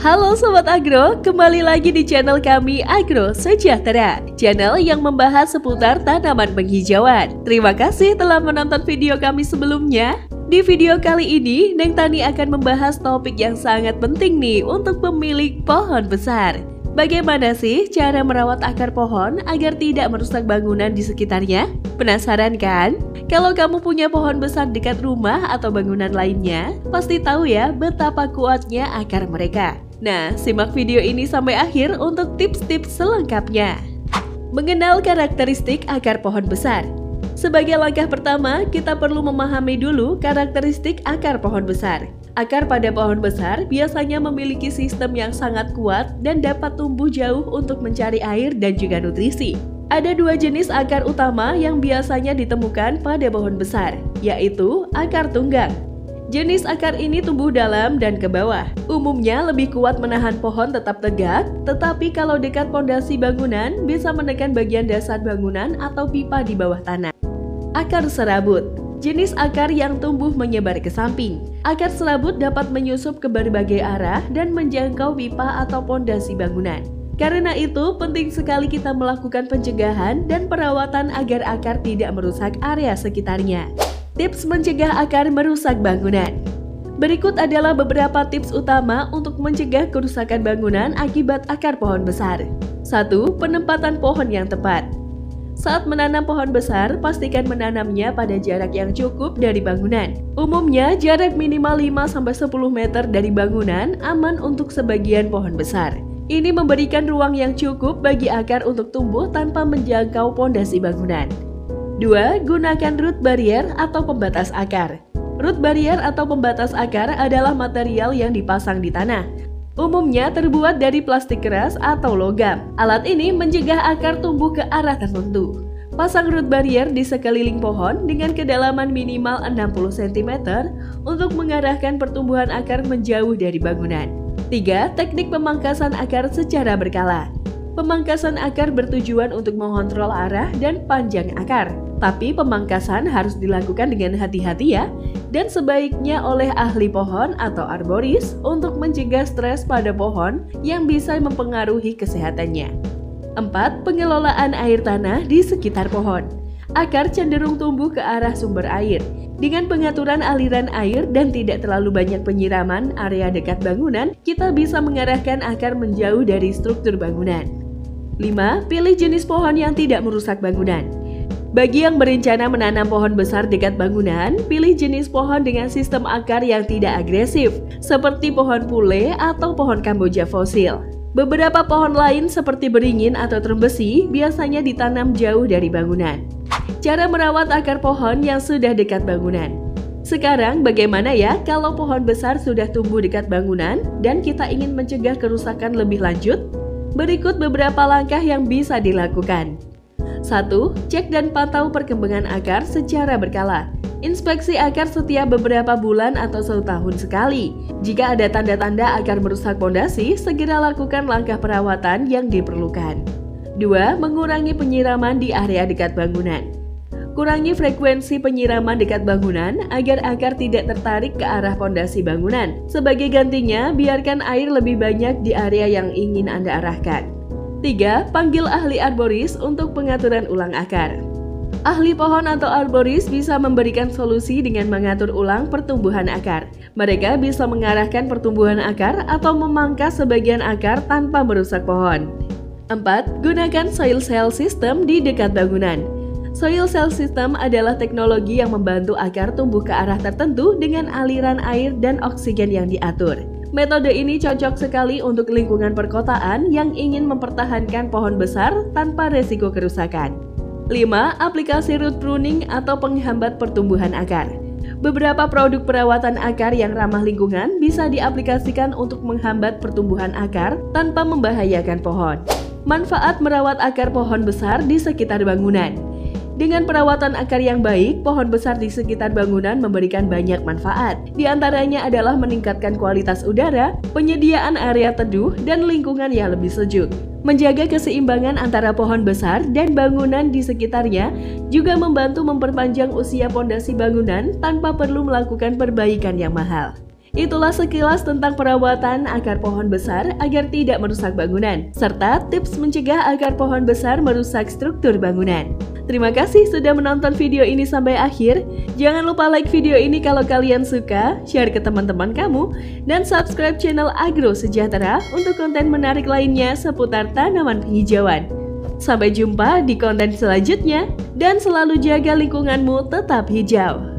Halo Sobat Agro, kembali lagi di channel kami Agro Sejahtera, channel yang membahas seputar tanaman penghijauan. Terima kasih telah menonton video kami sebelumnya. Di video kali ini, Neng Tani akan membahas topik yang sangat penting nih untuk pemilik pohon besar. Bagaimana sih cara merawat akar pohon agar tidak merusak bangunan di sekitarnya? Penasaran kan? Kalau kamu punya pohon besar dekat rumah atau bangunan lainnya, pasti tahu ya betapa kuatnya akar mereka. Nah, simak video ini sampai akhir untuk tips-tips selengkapnya. Mengenal karakteristik akar pohon besar. Sebagai langkah pertama, kita perlu memahami dulu karakteristik akar pohon besar. Akar pada pohon besar biasanya memiliki sistem yang sangat kuat dan dapat tumbuh jauh untuk mencari air dan juga nutrisi. Ada dua jenis akar utama yang biasanya ditemukan pada pohon besar, yaitu akar tunggang. Jenis akar ini tumbuh dalam dan ke bawah. Umumnya lebih kuat menahan pohon tetap tegak, tetapi kalau dekat pondasi bangunan bisa menekan bagian dasar bangunan atau pipa di bawah tanah. Akar serabut. Jenis akar yang tumbuh menyebar ke samping. Akar serabut dapat menyusup ke berbagai arah dan menjangkau pipa atau pondasi bangunan. Karena itu, penting sekali kita melakukan pencegahan dan perawatan agar akar tidak merusak area sekitarnya. Tips mencegah akar merusak bangunan. Berikut adalah beberapa tips utama untuk mencegah kerusakan bangunan akibat akar pohon besar. 1. Penempatan pohon yang tepat. Saat menanam pohon besar, pastikan menanamnya pada jarak yang cukup dari bangunan. Umumnya, jarak minimal 5-10 meter dari bangunan aman untuk sebagian pohon besar. Ini memberikan ruang yang cukup bagi akar untuk tumbuh tanpa menjangkau pondasi bangunan. 2. Gunakan root barrier atau pembatas akar. Root barrier atau pembatas akar adalah material yang dipasang di tanah. Umumnya terbuat dari plastik keras atau logam. Alat ini mencegah akar tumbuh ke arah tertentu. Pasang root barrier di sekeliling pohon dengan kedalaman minimal 60 cm untuk mengarahkan pertumbuhan akar menjauh dari bangunan. 3. Teknik pemangkasan akar secara berkala. Pemangkasan akar bertujuan untuk mengontrol arah dan panjang akar. Tapi pemangkasan harus dilakukan dengan hati-hati ya, dan sebaiknya oleh ahli pohon atau arboris untuk mencegah stres pada pohon yang bisa mempengaruhi kesehatannya. 4. Pengelolaan air tanah di sekitar pohon. Akar cenderung tumbuh ke arah sumber air. Dengan pengaturan aliran air dan tidak terlalu banyak penyiraman area dekat bangunan, kita bisa mengarahkan akar menjauh dari struktur bangunan. 5. Pilih jenis pohon yang tidak merusak bangunan. Bagi yang berencana menanam pohon besar dekat bangunan, pilih jenis pohon dengan sistem akar yang tidak agresif, seperti pohon pule atau pohon Kamboja fosil. Beberapa pohon lain seperti beringin atau trembesi biasanya ditanam jauh dari bangunan. Cara merawat akar pohon yang sudah dekat bangunan. Sekarang bagaimana ya kalau pohon besar sudah tumbuh dekat bangunan dan kita ingin mencegah kerusakan lebih lanjut? Berikut beberapa langkah yang bisa dilakukan. 1. Cek dan pantau perkembangan akar secara berkala. Inspeksi akar setiap beberapa bulan atau setahun sekali. Jika ada tanda-tanda akar merusak pondasi, segera lakukan langkah perawatan yang diperlukan. 2. Mengurangi penyiraman di area dekat bangunan. Kurangi frekuensi penyiraman dekat bangunan agar akar tidak tertarik ke arah pondasi bangunan. Sebagai gantinya, biarkan air lebih banyak di area yang ingin Anda arahkan. 3. Panggil ahli arboris untuk pengaturan ulang akar. Ahli pohon atau arboris bisa memberikan solusi dengan mengatur ulang pertumbuhan akar. Mereka bisa mengarahkan pertumbuhan akar atau memangkas sebagian akar tanpa merusak pohon. 4. Gunakan soil cell system di dekat bangunan. Soil cell system adalah teknologi yang membantu akar tumbuh ke arah tertentu dengan aliran air dan oksigen yang diatur. Metode ini cocok sekali untuk lingkungan perkotaan yang ingin mempertahankan pohon besar tanpa resiko kerusakan. 5. Aplikasi root pruning atau penghambat pertumbuhan akar. Beberapa produk perawatan akar yang ramah lingkungan bisa diaplikasikan untuk menghambat pertumbuhan akar tanpa membahayakan pohon. Manfaat merawat akar pohon besar di sekitar bangunan. Dengan perawatan akar yang baik, pohon besar di sekitar bangunan memberikan banyak manfaat. Di antaranya adalah meningkatkan kualitas udara, penyediaan area teduh, dan lingkungan yang lebih sejuk. Menjaga keseimbangan antara pohon besar dan bangunan di sekitarnya juga membantu memperpanjang usia pondasi bangunan tanpa perlu melakukan perbaikan yang mahal. Itulah sekilas tentang perawatan akar pohon besar agar tidak merusak bangunan, serta tips mencegah akar pohon besar merusak struktur bangunan. Terima kasih sudah menonton video ini sampai akhir. Jangan lupa like video ini kalau kalian suka, share ke teman-teman kamu, dan subscribe channel Agro Sejahtera untuk konten menarik lainnya seputar tanaman penghijauan. Sampai jumpa di konten selanjutnya, dan selalu jaga lingkunganmu tetap hijau.